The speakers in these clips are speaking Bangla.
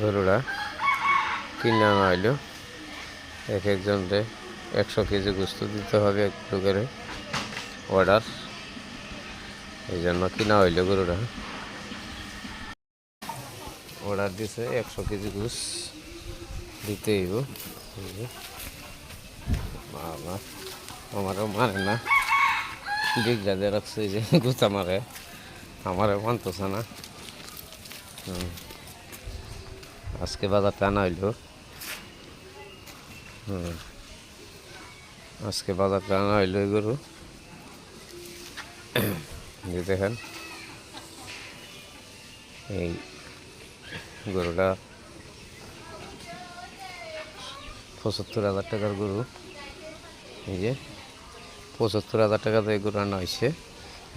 গরুরা কিনে আনা হইলো এক একজনকে 100 কেজি গোস্ত দিতে হবে একটু করে অর্ডার, এই জন্য কিনা হইলো। গরুরা অর্ডার দিছে 100 কেজি গোস দিতে হইব। বাবা আমারও মানে না, দিক যাদের রাখছে যে গুতা মারে, আমারও মানতেছে না। আজকে বাজারটা আনা হইলো। আজকে বাজারটা আনা হইলো গরু। দেখেন এই গরুটা 75,000 টাকার গরু। এই যে 75,000 টাকা দিয়ে গরু আনা হয়েছে।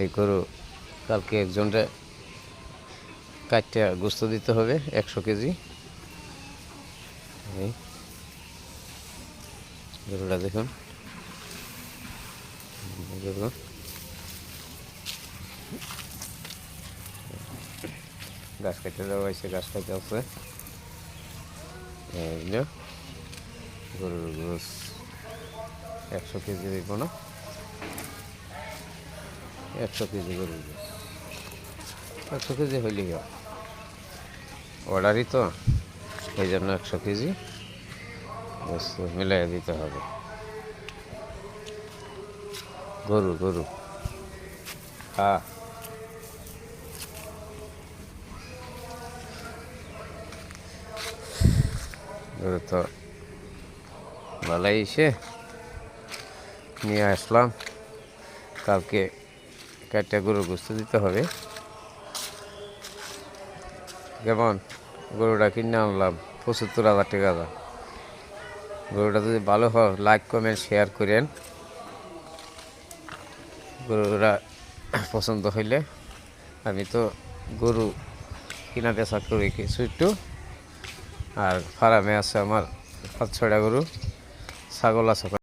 এই গরু কালকে একজনরে কাটতে গোস্ত দিতে হবে 100 কেজি। এই গরুটা দেখুন, গরু ঘাস কাটতে দেওয়া হয়েছে, ঘাস খাইতে আছে। এই যে গরুর গোস 100 কেজি দিব না, 100 কেজি গরুর গোস 100 কেজি হইলেই অর্ডারই তো, এই জন্য 100 কেজি মিলাই দিতে হবে। গরু গরু হ্যাঁ, গরু তো ভালোই এসে নিয়ে আসলাম। কালকে কাটটা গরুর গোস্ত দিতে হবে। যেমন গরুটা কিনে আনলাম 75,000 টাকা দাম। গরুটা যদি ভালো হয় লাইক কমেন্ট শেয়ার করেন। গরুরা পছন্দ হইলে, আমি তো গরু কিনা বেচা করি কিছু একটু, আর ফার্মে আছে আমার 5-6টা গরু, ছাগল আছে।